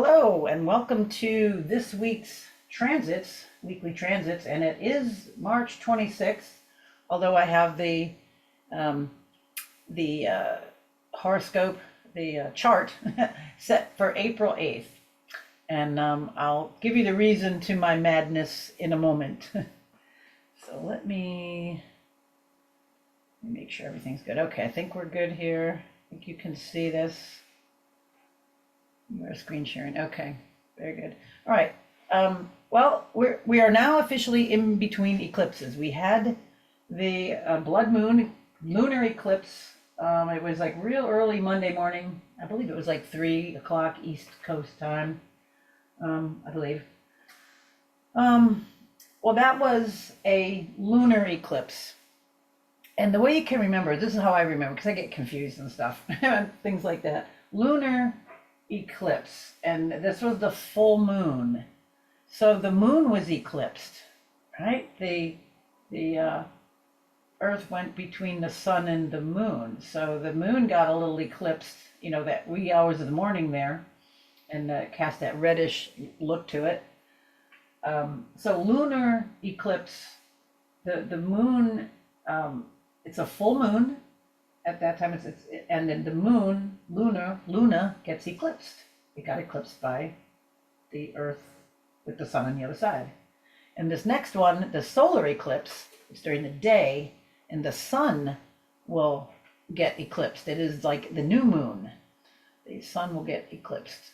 Hello and welcome to this week's transits, weekly transits, and it is March 26th, although I have um, the horoscope, the chart set for April 8th. And I'll give you the reason to my madness in a moment. So let me make sure everything's good. Okay, I think we're good here. I think you can see this. You're screen sharing. Okay, very good. All right. Well, we are now officially in between eclipses. We had the blood moon lunar eclipse. It was like real early Monday morning. I believe it was like 3 o'clock East Coast time. I believe. Well, that was a lunar eclipse. And the way you can remember, this is how I remember, because I get confused and stuff, things like that. Lunar eclipse, and this was the full moon. So the moon was eclipsed, right? The Earth went between the sun and the moon. So the moon got a little eclipsed, that wee hours of the morning there, and cast that reddish look to it. So lunar eclipse, the moon, it's a full moon at that time. And then the moon, Luna gets eclipsed. It got eclipsed by the Earth with the sun on the other side. And this next one, the solar eclipse, is during the day, and the sun will get eclipsed. It is like the new moon. The sun will get eclipsed.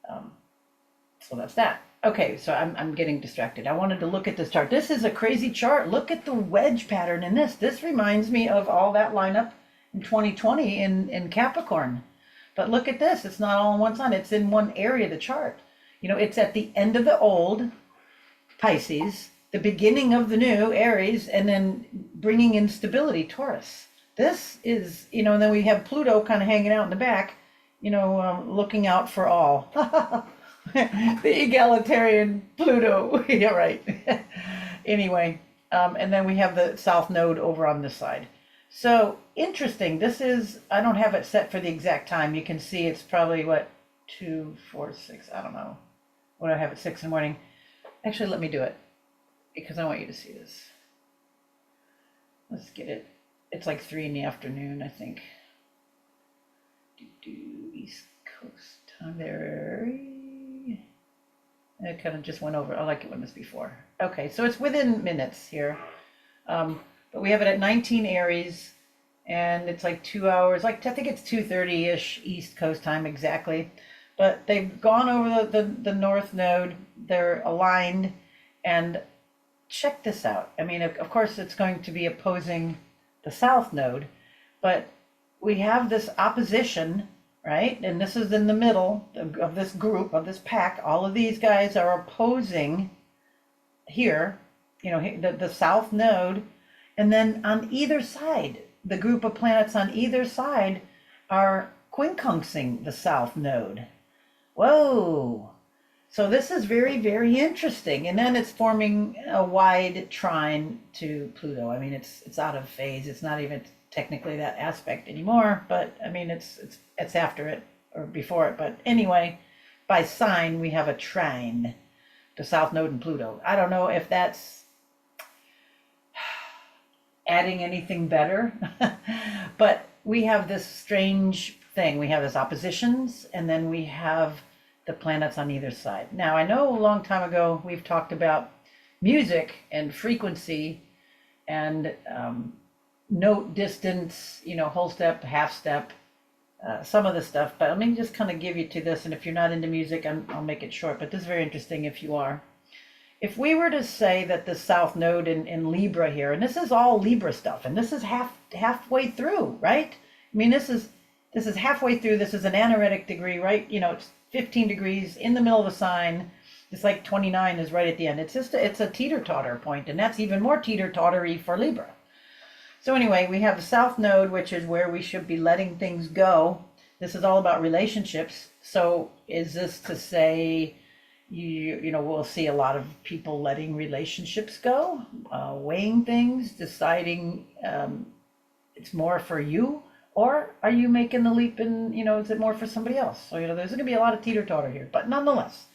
So that's that. Okay, so I'm getting distracted. I wanted to look at this chart. This is a crazy chart. Look at the wedge pattern in this. This reminds me of all that lineup in 2020 in Capricorn. But look at this. It's not all on one side. It's in one area of the chart. It's at the end of the old Pisces, the beginning of the new Aries, and then bringing in stability, Taurus. This is, and then we have Pluto kind of hanging out in the back, looking out for all. The egalitarian Pluto. Yeah, right. Anyway, and then we have the South Node over on this side. So interesting. This is, I don't have it set for the exact time. You can see it's probably 2, 4, 6. I don't know. What do I have at 6 in the morning? Actually, let me do it because I want you to see this. Let's get it. It's like 3 in the afternoon, I think. East Coast time there. It kind of just went over. I like it when it's before. Okay, so it's within minutes here. But we have it at 19 Aries, and it's like 2 hours. I think it's 2:30-ish East Coast time exactly. But they've gone over the North Node. They're aligned, and check this out. I mean, of course, it's going to be opposing the South Node, but we have this opposition, right? And this is in the middle of this group, of this pack. All of these guys are opposing here, the South Node. And then on either side, the group of planets on either side are quincunxing the South Node. Whoa. So this is very, very interesting. And then it's forming a wide trine to Pluto. I mean, it's out of phase. It's not even technically that aspect anymore, but I mean, it's after it or before it. But anyway, by sign, we have a trine, the South Node and Pluto. I don't know if that's adding anything better, but we have this strange thing. We have this oppositions, and then we have the planets on either side. Now, I know a long time ago, we've talked about music and frequency and note distance, whole step, half step, some of the stuff, but let me just kind of give you to this. And if you're not into music, I'll make it short, but this is very interesting if you are. If we were to say that the South Node in Libra here, and this is all Libra stuff, and this is halfway through, right? I mean, this is halfway through. This is an anaretic degree, right? It's 15 degrees in the middle of a sign. It's like 29 is right at the end. It's a teeter-totter point, and that's even more teeter-tottery for Libra. So anyway, we have the South Node, which is where we should be letting things go. This is all about relationships. So is this to say, we'll see a lot of people letting relationships go, weighing things, deciding it's more for you, Or are you making the leap and, is it more for somebody else? So, there's going to be a lot of teeter-totter here, but nonetheless,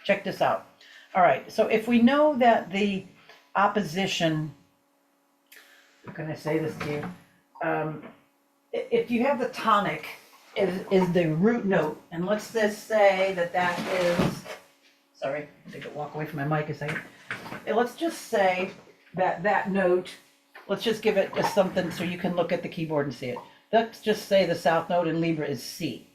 check this out. All right, so if we know that the opposition, how can I say this to you? If you have the tonic is the root note, and let's just say that is, sorry, I think I'll walk away from my mic a second. Let's just say that note, let's just give it just something so you can look at the keyboard and see it. Let's just say the south note in Libra is C.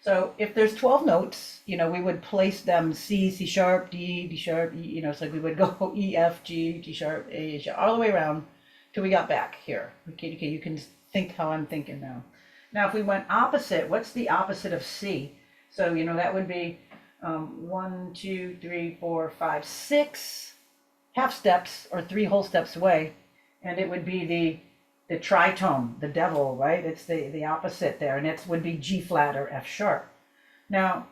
So if there's 12 notes, we would place them C, C sharp, D, D sharp, E, so we would go E, F, G, G sharp, A, all the way around till we got back here. Okay, you can think how I'm thinking now. Now, if we went opposite, what's the opposite of C? So, that would be 1, 2, 3, 4, 5, 6 half steps or 3 whole steps away. And it would be the tritone, the devil, right? It's the opposite there. And it would be G flat or F sharp. Now,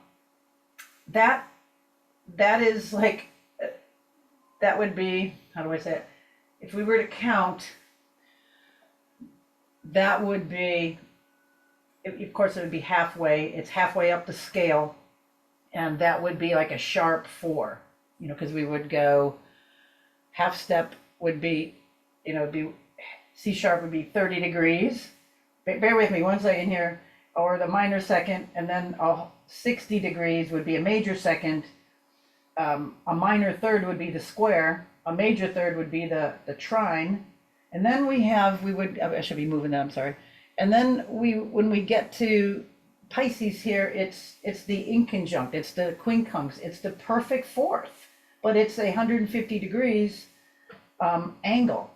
that is like, that would be, how do I say it? If we were to count, that would be, of course, it would be halfway. It's halfway up the scale. And that would be like a sharp 4, because we would go, half step would be, C sharp would be 30 degrees. Bear with me 1 second here. Or the minor second. And then 60 degrees would be a major second. A minor third would be the square. A major third would be the trine. And then I should be moving that, I'm sorry. And then when we get to Pisces here, it's the inconjunct, it's the quincunx, it's the perfect fourth, but it's a 150 degrees angle.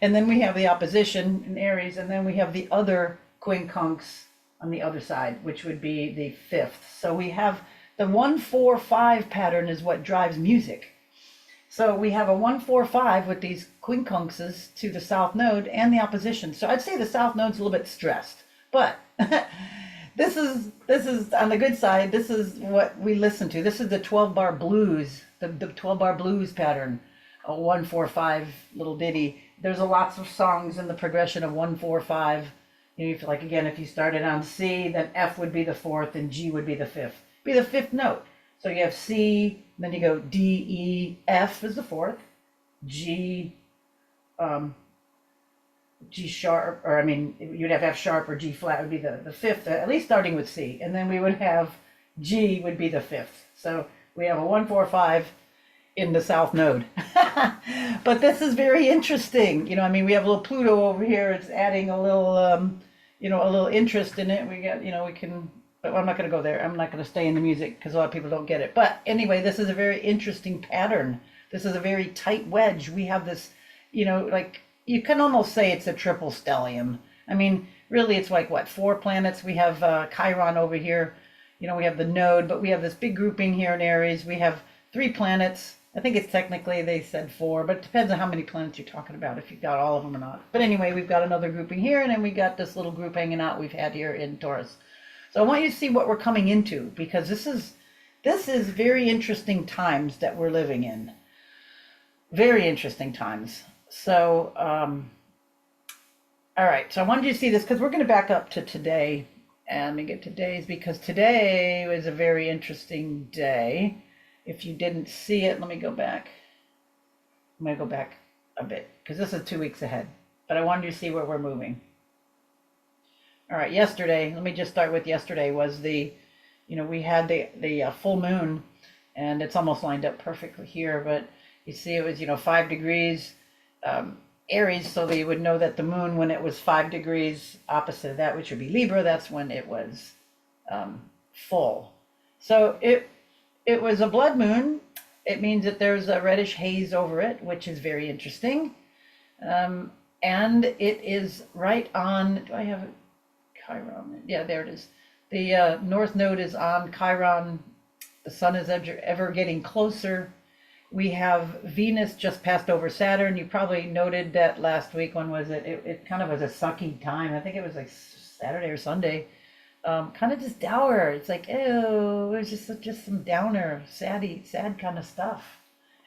And then we have the opposition in Aries, and then we have the other quincunx on the other side, which would be the fifth. So we have the 1-4-5 pattern is what drives music. So we have a 1-4-5 with these quincunxes to the south node and the opposition. So I'd say the south node's a little bit stressed, but this is on the good side. This is what we listen to. This is the 12-bar blues, the 12-bar blues pattern, a 1-4-5 little ditty. There's lots of songs in the progression of 1-4-5. If you started on C, then F would be the fourth and G would be the fifth. Be the fifth note. So you have C, then you go D, E, F is the fourth, G, G sharp, you'd have F sharp or G flat would be the fifth, at least starting with C. And then we would have G would be the fifth. So we have a 1-4-5 in the south node. But this is very interesting. We have a little Pluto over here. It's adding a little, a little interest in it. We got, we can... But I'm not going to go there. I'm not going to stay in the music because a lot of people don't get it. But anyway, this is a very interesting pattern. This is a very tight wedge. We have this, you can almost say it's a triple stellium. Really, it's like, 4 planets? We have Chiron over here. We have the node, but we have this big grouping here in Aries. We have 3 planets. I think it's technically, they said 4, but it depends on how many planets you're talking about, if you've got all of them or not. But anyway, we've got another grouping here, and then we got this little group hanging out we've had here in Taurus. So I want you to see what we're coming into, because this is very interesting times that we're living in. Very interesting times. So, all right. So I wanted you to see this because we're going to back up to today. And let me get today's, because today was a very interesting day. If you didn't see it, let me go back. I'm going to go back a bit because this is 2 weeks ahead. But I wanted you to see where we're moving. All right, yesterday, let me just start with yesterday, was we had the full moon, and it's almost lined up perfectly here, but you see it was, 5 degrees Aries, so that you would know that the moon, when it was 5 degrees opposite of that, which would be Libra, that's when it was full. So it was a blood moon. It means that there's a reddish haze over it, which is very interesting. And it is right on, do I have it? Chiron. Yeah, there it is. The north node is on Chiron. The sun is ever getting closer. We have Venus just passed over Saturn. You probably noted that last week. When was it? It kind of was a sucky time. I think it was like Saturday or Sunday. Kind of just dour. It's like, ew, it was just some downer, sad kind of stuff.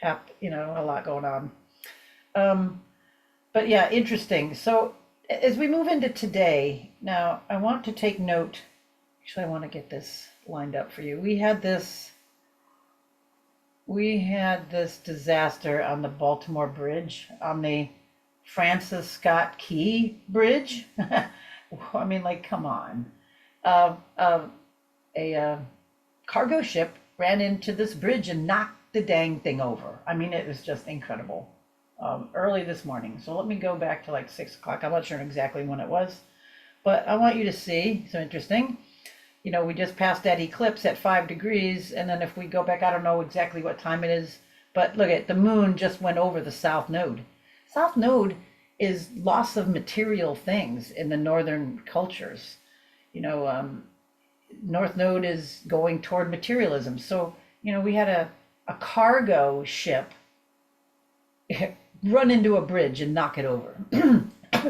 A lot going on. But yeah, interesting. So as we move into today, now I want to take note. Actually, I want to get this lined up for you. We had this disaster on the Baltimore Bridge, on the Francis Scott Key Bridge. I mean, like, come on. Uh, uh, a cargo ship ran into this bridge and knocked the dang thing over. I mean, it was just incredible. Early this morning. So let me go back to like 6 o'clock. I'm not sure exactly when it was, but I want you to see, so interesting. You know, we just passed that eclipse at 5 degrees, and then if we go back, I don't know exactly what time it is, but look at the moon just went over the south node. South node is loss of material things in the northern cultures. You know, north node is going toward materialism. So, you know, we had a cargo ship run into a bridge and knock it over.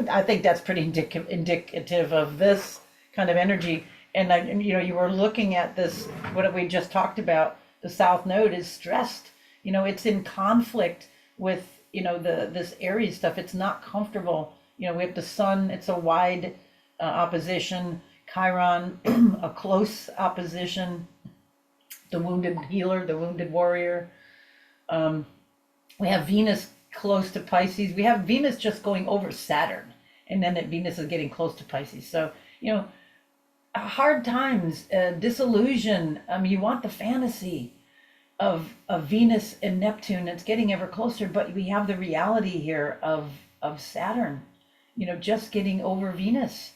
I think that's pretty indicative of this kind of energy. And you know, you were looking at this, what we just talked about, the South Node is stressed. You know, it's in conflict with, you know, this Aries stuff. It's not comfortable. You know, we have the sun, it's a wide opposition, Chiron, a close opposition, the wounded healer, the wounded warrior. We have Venus close to Pisces. We have Venus just going over Saturn, and then Venus is getting close to Pisces. So, you know, hard times, disillusion. You want the fantasy of Venus and Neptune. It's getting ever closer, but we have the reality here of Saturn, you know, just getting over Venus,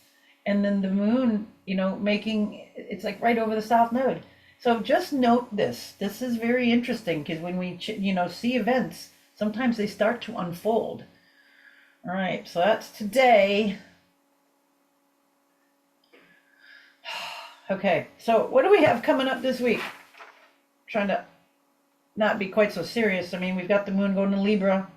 and then the moon, you know, making it's like right over the South Node. So just note this. This is very interesting because when we, you know, see events, sometimes they start to unfold. All right, so that's today. Okay, so what do we have coming up this week? Trying to not be quite so serious. I mean, we've got the moon going to Libra.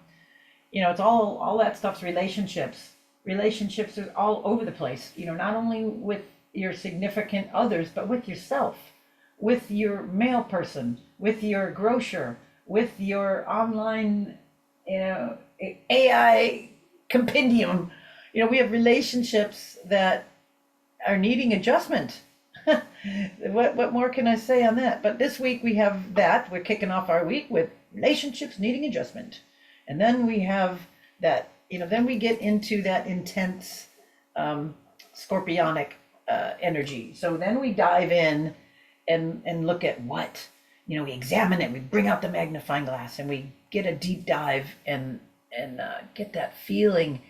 You know, it's all that stuff's relationships. Relationships are all over the place. You know, not only with your significant others, but with yourself, with your mail person, with your grocer, with your online, you know, AI compendium. You know, we have relationships that are needing adjustment. What more can I say on that? But this week we have that. We're kicking off our week with relationships needing adjustment. And then we have that, you know, then we get into that intense scorpionic energy. So then we dive in and look at what, you know, we examine it, we bring out the magnifying glass and we get a deep dive and get that feeling,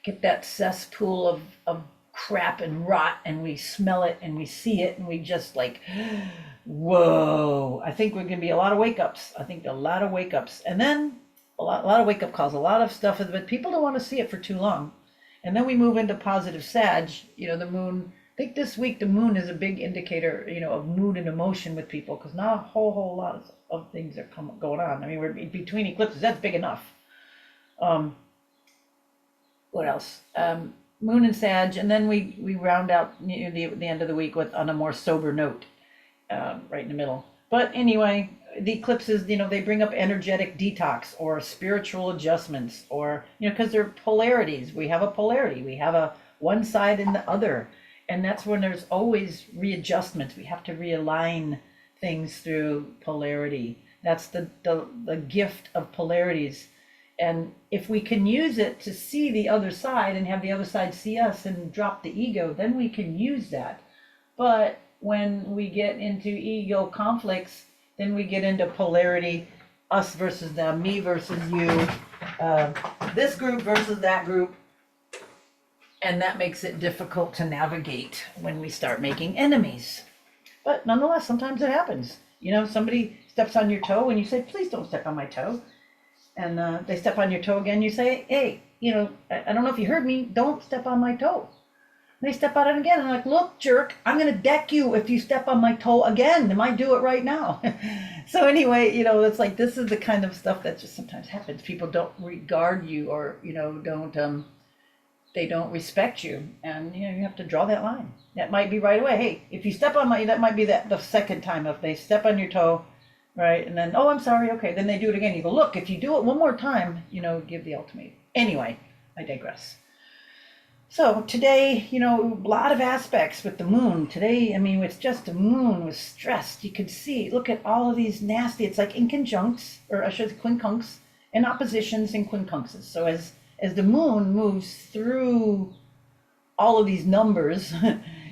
get that cesspool of crap and rot, and we smell it and we see it and we just like, whoa. I think we're gonna be a lot of wake ups. I think a lot of wake ups, and then a lot of wake up calls, a lot of stuff, but people don't want to see it for too long. And then we move into positive Sag. You know, the moon, I think this week the moon is a big indicator, you know, of mood and emotion with people, because not a whole lot of things are going on. I mean, we're between eclipses, that's big enough. What else? Moon and Sag, and then we round out near the end of the week with on a more sober note, right in the middle. But anyway, the eclipses, you know, they bring up energetic detox or spiritual adjustments, or, you know, because they're polarities. We have a polarity. We have a one side and the other, and that's when there's always readjustments. We have to realign things through polarity. That's the gift of polarities. And if we can use it to see the other side and have the other side see us and drop the ego, then we can use that. But when we get into ego conflicts, then we get into polarity, us versus them, me versus you, this group versus that group. And that makes it difficult to navigate when we start making enemies. But nonetheless, sometimes it happens. You know, somebody steps on your toe and you say, please don't step on my toe. And they step on your toe again, you say, hey, you know, I don't know if you heard me, don't step on my toe. And they step on it again, and I'm like, look, jerk, I'm gonna deck you if you step on my toe again. I might do it right now. So anyway, you know, it's like, this is the kind of stuff that just sometimes happens. People don't regard you, or, you know, they don't respect you. And, you know, you have to draw that line. That might be right away. Hey, if you step on that might be the second time if they step on your toe. Right, and then, oh, I'm sorry, okay, then they do it again. You go, look, if you do it one more time, you know, give the ultimatum. Anyway, I digress. So today, you know, a lot of aspects with the moon. Today, I mean, it's just the moon was stressed. You could see, look at all of these nasty, it's like in conjuncts, or I should say quincunx, and oppositions and quincunxes. So as the moon moves through all of these numbers,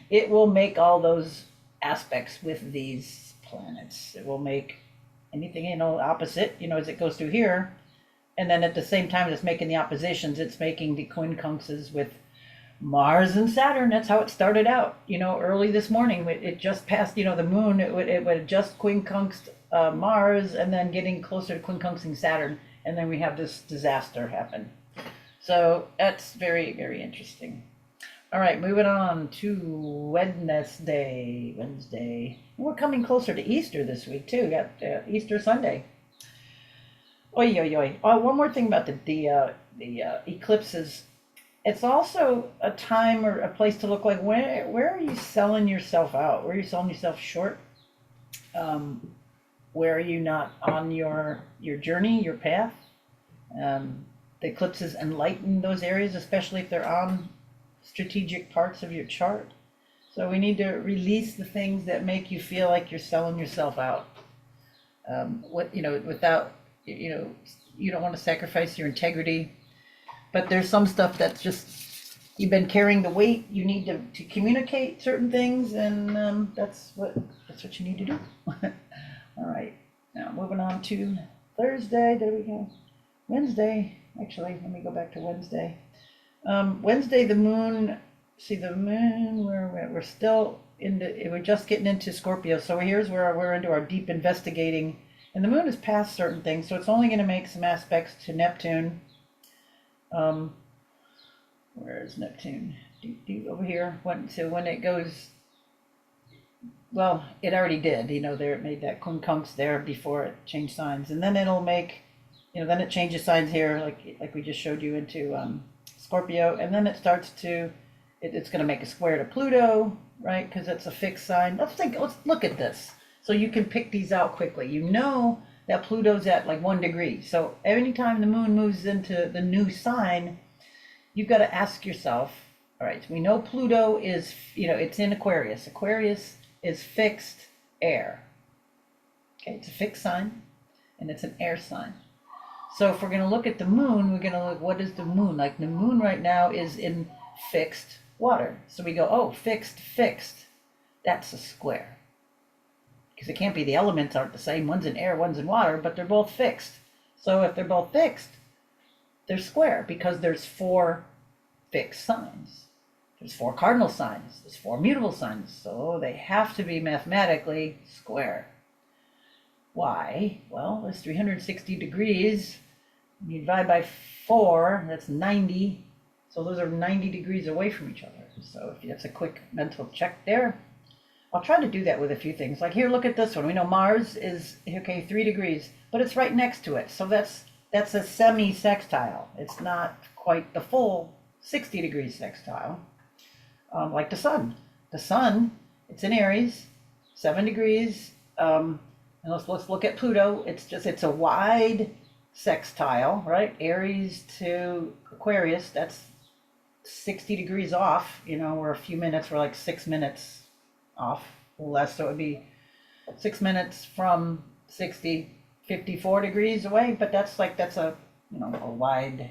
it will make all those aspects with these planets. It will make anything, you know, opposite, you know, as it goes through here. And then at the same time it's making the oppositions, it's making the quincunxes with Mars and Saturn. That's how it started out, you know, early this morning. It just passed, you know, the moon, it would just quincunxed Mars and then getting closer to quincunxing Saturn. And then we have this disaster happen. So that's very, very interesting. All right, moving on to Wednesday. We're coming closer to Easter this week too. We got Easter Sunday. Oi, oi, oi. One more thing about the eclipses. It's also a time or a place to look like where are you selling yourself out? Where are you selling yourself short? Where are you not on your journey, your path? The eclipses enlighten those areas, especially if they're on strategic parts of your chart. So we need to release the things that make you feel like you're selling yourself out. What, you know, without, you know, you don't want to sacrifice your integrity, but there's some stuff that's just, you've been carrying the weight. You need to communicate certain things, and that's what you need to do. All right, now moving on to Thursday. There we go. Wednesday, actually, let me go back to Wednesday. Wednesday, the moon, see the moon, we're still we're just getting into Scorpio. So here's where we're into our deep investigating, and the moon is past certain things. So it's only going to make some aspects to Neptune. Where is Neptune? Over here. So when it goes, well, it already did, you know, there it made that quincunx there before it changed signs. And then it'll make, you know, then it changes signs here, like we just showed you into Scorpio, and then it starts to, it's going to make a square to Pluto, right? Because it's a fixed sign. Let's look at this. So you can pick these out quickly. You know that Pluto's at like 1 degree. So anytime the moon moves into the new sign, you've got to ask yourself, all right, so we know Pluto is, you know, it's in Aquarius. Aquarius is fixed air. Okay, it's a fixed sign, and it's an air sign. So if we're going to look at the moon, we're going to look, what is the moon? Like the moon right now is in fixed water. So we go, oh, fixed. That's a square. Because it can't be, the elements aren't the same. One's in air, one's in water, but they're both fixed. So if they're both fixed, they're square because there's 4 fixed signs. There's 4 cardinal signs. There's 4 mutable signs. So they have to be mathematically square. Why? Well, there's 360 degrees. You divide by 4, that's 90. So those are 90 degrees away from each other. So if that's a quick mental check there. I'll try to do that with a few things. Like here, look at this one. We know Mars is, okay, 3 degrees, but it's right next to it. So that's a semi-sextile. It's not quite the full 60 degrees sextile, like the sun. The sun, it's in Aries, 7 degrees. And let's look at Pluto. It's a wide sextile, right? Aries to Aquarius, that's 60 degrees off. You know, we're a few minutes, we're like 6 minutes off, a little less. So it would be 6 minutes from 60, 54 degrees away. But that's a, you know, a wide,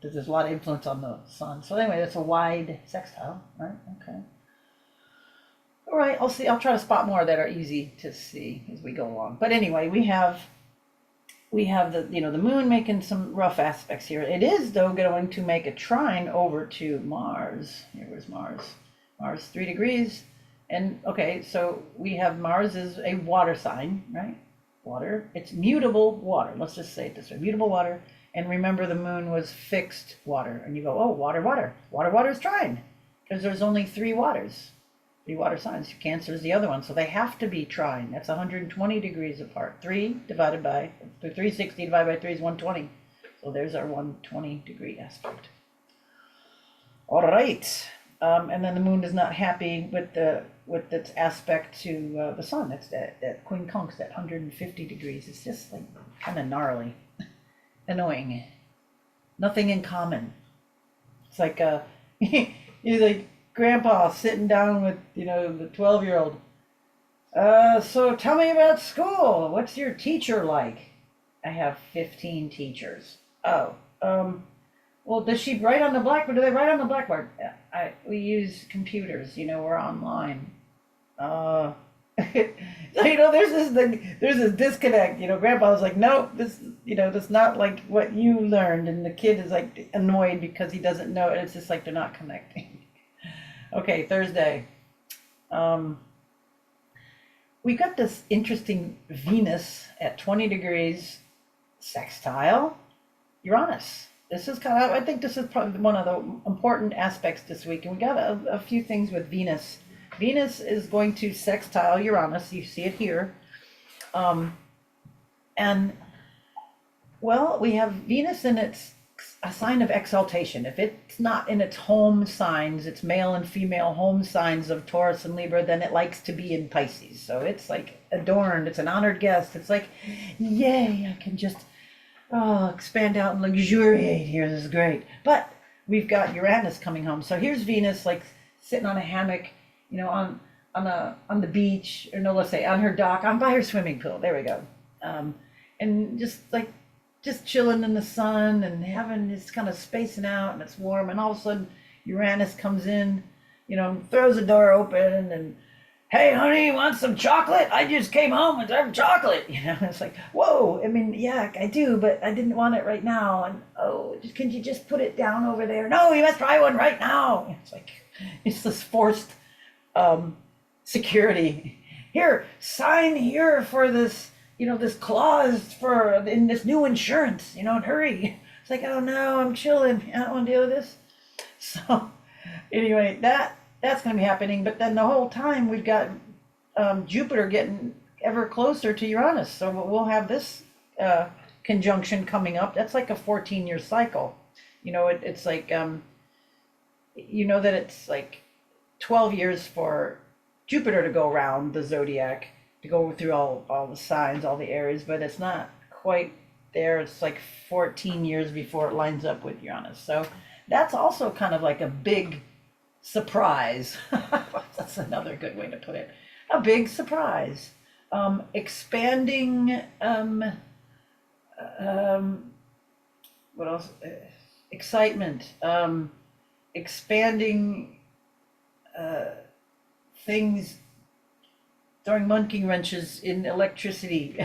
there's a lot of influence on the sun. So anyway, that's a wide sextile, right? Okay. All right, I'll try to spot more that are easy to see as we go along. But anyway, we have the, you know, the moon making some rough aspects here. It is, though, going to make a trine over to Mars. Here, where's Mars? Mars, 3 degrees. And, okay, so we have Mars is a water sign, right? Water. It's mutable water. Let's just say it this way. Mutable water. And remember, the moon was fixed water. And you go, oh, water. Water is trine. Because there's only 3 waters. 3 water signs. Cancer is the other one. So they have to be trine. That's 120 degrees apart. 360 divided by 3 is 120. So there's our 120 degree aspect. All right. And then the moon is not happy with its aspect to the sun. That's that quincunx, that 150 degrees. It's just like kind of gnarly, annoying. Nothing in common. It's like He's like grandpa sitting down with, the 12-year-old. So tell me about school. What's your teacher like? I have 15 teachers. Oh, well, does she write on the blackboard? Do they write on the blackboard? We use computers, we're online. Uh, so, there's this disconnect, grandpa was like, no, that's not like what you learned. And the kid is like annoyed because he doesn't know it. It's just like they're not connecting. Okay, Thursday. We got this interesting Venus at 20 degrees sextile Uranus. This is I think this is probably one of the important aspects this week. And we got a few things with Venus. Venus is going to sextile Uranus. You see it here. And, well, we have Venus in its a sign of exaltation. If it's not in its home signs, its male and female home signs of Taurus and Libra, then it likes to be in Pisces. So it's like adorned, it's an honored guest. It's like, yay, I can just expand out and luxuriate here. This is great. But we've got Uranus coming home. So here's Venus like sitting on a hammock, on the beach, or no, let's say on her dock, on by her swimming pool. There we go. And just chilling in the sun and having this kind of spacing out, and it's warm, and all of a sudden Uranus comes in, throws the door open and, hey honey, want some chocolate? I just came home and some chocolate. It's like, whoa, I mean, yeah, I do, but I didn't want it right now. And can you just put it down over there? No, you must try one right now. It's like, it's this forced security. Here, sign here for this, this clause in this new insurance, and hurry. It's like, oh no, I'm chilling. I don't want to deal with this. So anyway, that's going to be happening. But then the whole time we've got Jupiter getting ever closer to Uranus. So we'll have this conjunction coming up. That's like a 14-year cycle. It's like, that it's like 12 years for Jupiter to go around the zodiac, to go through all the signs, all the Aries, but it's not quite there. It's like 14 years before it lines up with Uranus. So that's also kind of like a big surprise. That's another good way to put it. A big surprise. Expanding, what else? Excitement. Expanding things, throwing monkey wrenches in electricity.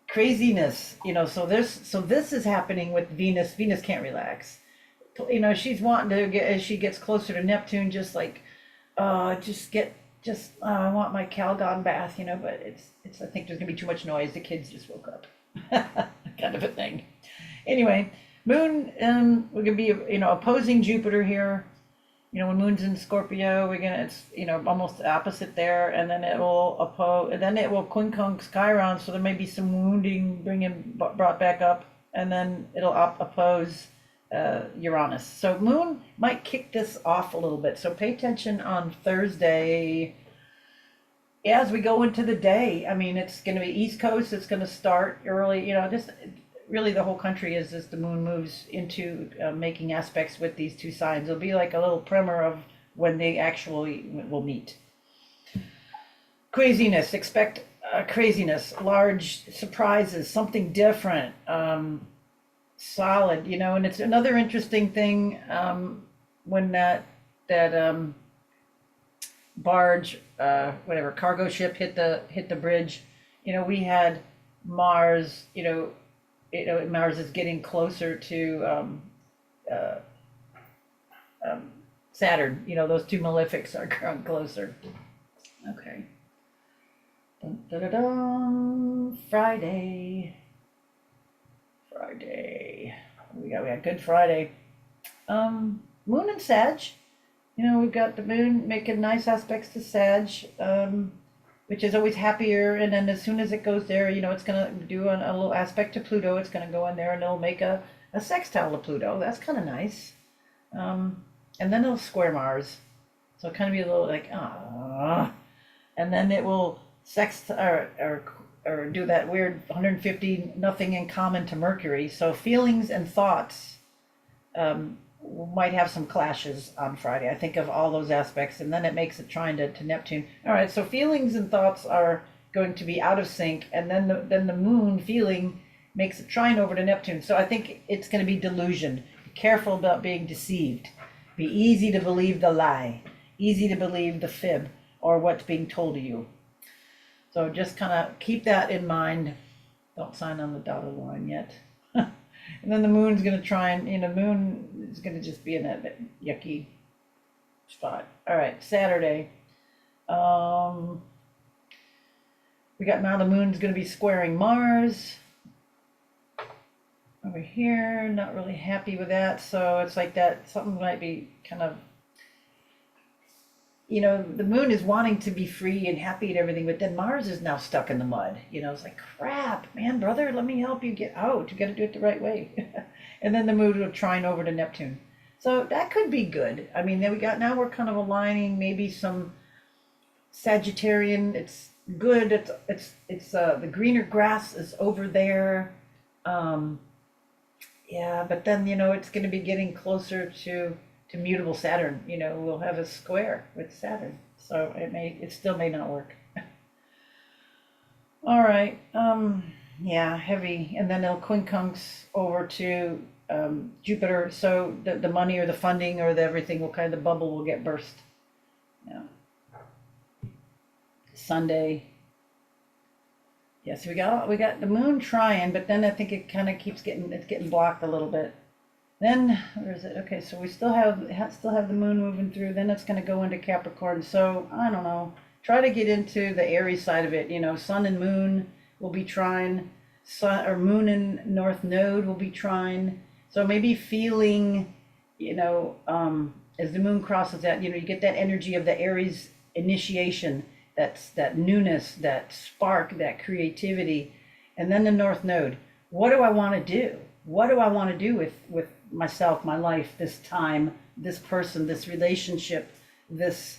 Craziness, so this is happening with Venus. Venus can't relax. She's wanting to get, as she gets closer to Neptune, just like, I want my Calgon bath, but it's, I think there's gonna be too much noise. The kids just woke up, kind of a thing. Anyway, Moon, we're gonna be, opposing Jupiter here. When Moon's in Scorpio, it's, almost opposite there, and then it will oppose, and then it will quincunx Chiron, so there may be some wounding brought back up, and then it'll oppose Uranus. So Moon might kick this off a little bit. So pay attention on Thursday as we go into the day. I mean, it's going to be East Coast. It's going to start early. Just really the whole country is as the Moon moves into making aspects with these two signs. It'll be like a little primer of when they actually will meet. Craziness. Expect craziness. Large surprises. Something different. Solid, and it's another interesting thing when that barge, whatever cargo ship hit the bridge. We had Mars. Mars is getting closer to Saturn. Those two malefics are growing closer. Okay. Dun, dun, dun, dun. Friday. We got Good Friday. Moon and Sag. We've got the Moon making nice aspects to Sag, which is always happier. And then as soon as it goes there, it's gonna do a little aspect to Pluto. It's gonna go in there and it'll make a sextile to Pluto. That's kind of nice. And then it'll square Mars. So it'll kind of be a little like and then it will or do that weird 150 nothing in common to Mercury. So feelings and thoughts might have some clashes on Friday. I think of all those aspects, and then it makes it trine to Neptune. All right, so feelings and thoughts are going to be out of sync, and then the moon feeling makes it trine over to Neptune. So I think it's going to be delusion. Be careful about being deceived. Be easy to believe the lie, easy to believe the fib or what's being told to you. So just kind of keep that in mind. Don't sign on the dotted line yet. And then the moon's going to try and, moon is going to just be in that yucky spot. All right, Saturday. We got now the moon's going to be squaring Mars over here. Not really happy with that. So it's like that something might be kind of, the moon is wanting to be free and happy and everything, but then Mars is now stuck in the mud. It's like, crap, man, brother, let me help you get out. You got to do it the right way. And then the moon will trine over to Neptune. So that could be good. I mean, now we're kind of aligning maybe some Sagittarian. It's good. It's the greener grass is over there. Yeah, but then, it's going to be getting closer to mutable Saturn. We'll have a square with Saturn, so it still may not work. All right, yeah, heavy, and then it'll quincunx over to Jupiter, so the money or the funding or everything will the bubble will get burst. Yeah. Sunday. Yeah, so we got the moon trying, but then I think it kind of keeps getting blocked a little bit. Then, where is it? Okay, so we still have the moon moving through. Then it's going to go into Capricorn. So, I don't know. Try to get into the Aries side of it. Sun and moon will be trine. Moon and North Node will be trine. So maybe feeling, as the moon crosses that, you get that energy of the Aries initiation. That's that newness, that spark, that creativity. And then the North Node. What do I want to do? What do I want to do with myself, my life, this time, this person, this relationship, this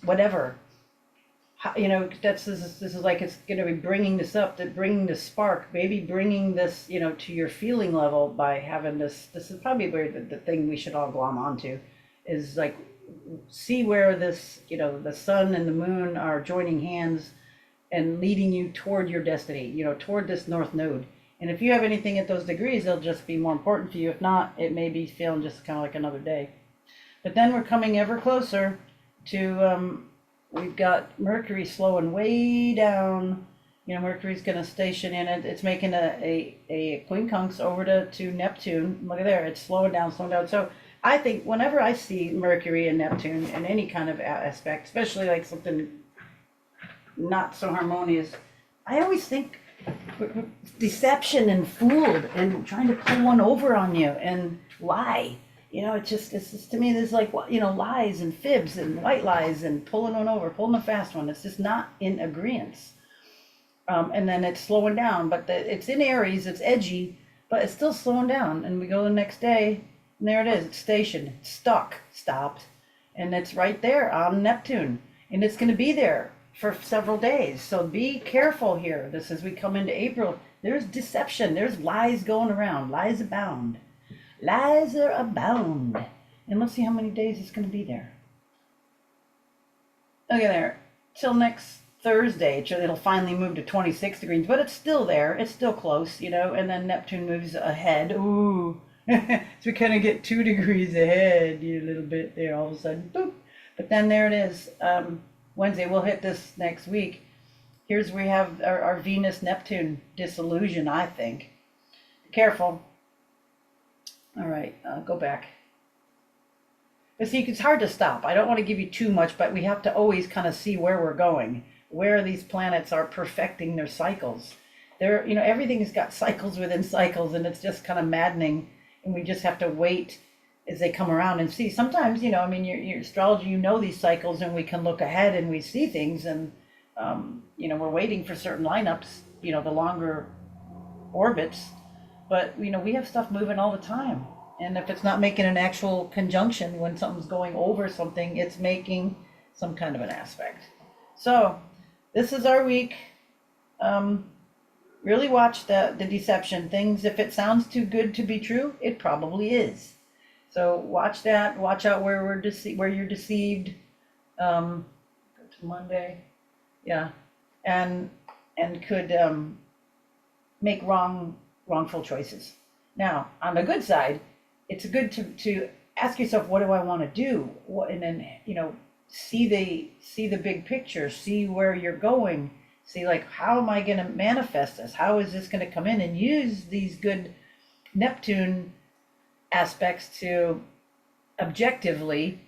whatever? This is like it's going to be bringing this up, bringing the spark, maybe bringing this, to your feeling level by having this. This is probably where the thing we should all glom onto is like, see where this, the sun and the moon are joining hands and leading you toward your destiny, toward this North Node. And if you have anything at those degrees, they'll just be more important for you. If not, it may be feeling just kind of like another day. But then we're coming ever closer to, we've got Mercury slowing way down. Mercury's going to station in it. It's making a quincunx over to Neptune. Look at there. It's slowing down. So I think whenever I see Mercury and Neptune in any kind of aspect, especially like something not so harmonious, I always think deception and fooled and trying to pull one over on you and lie. It's just to me, there's like, lies and fibs and white lies and pulling one over, pulling a fast one. It's just not in agreement. And then it's slowing down, but it's in Aries, it's edgy, but it's still slowing down. And we go the next day, and there it is. It's stationed, it's stuck, stopped, and it's right there on Neptune, and it's going to be there for several days. So be careful here. This as we come into April, there's deception, there's lies going around, lies abound. Lies are abound. And let's see how many days it's going to be there. Look at there. Till next Thursday, it'll finally move to 26 degrees, but it's still there. It's still close, and then Neptune moves ahead. Ooh. So we kind of get 2 degrees ahead, a little bit there all of a sudden. Boop. But then there it is. Wednesday, we'll hit this next week. Here's where we have our Venus-Neptune disillusion, I think. Be careful. All right, go back. But see, it's hard to stop. I don't want to give you too much, but we have to always kind of see where we're going, where these planets are perfecting their cycles. Everything's got cycles within cycles, and it's just kind of maddening. And we just have to wait as they come around and see. Sometimes, your astrology, these cycles, and we can look ahead and we see things, and we're waiting for certain lineups, the longer orbits, but we have stuff moving all the time. And if it's not making an actual conjunction when something's going over something, it's making some kind of an aspect. So this is our week. Really watch the deception things. If it sounds too good to be true, it probably is. So watch that. Watch out where where you're deceived. Go to Monday. Yeah, and could make wrongful choices. Now, on the good side, it's good to ask yourself, what do I want to do? What, and then see the big picture, see where you're going, see like how am I going to manifest this? How is this going to come in? And use these good Neptune aspects to objectively,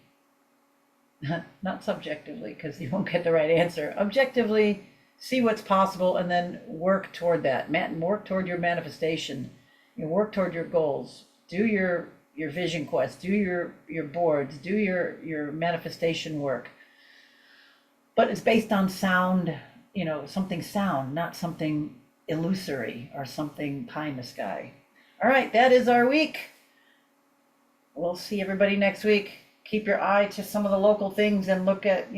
not subjectively, because you won't get the right answer, objectively see what's possible and then work toward that. Work toward your manifestation. Work toward your goals. Do your vision quest. Do your boards. Do your manifestation work. But it's based on sound, something sound, not something illusory or something pie in the sky. All right, that is our week. We'll see everybody next week. Keep your eye to some of the local things and look at,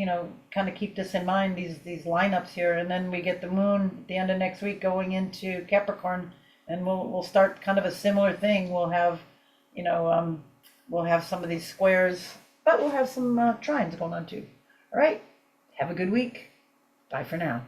kind of keep this in mind, these lineups here. And then we get the moon at the end of next week going into Capricorn, and we'll start kind of a similar thing. We'll have, we'll have some of these squares, but we'll have some trines going on too. All right. Have a good week. Bye for now.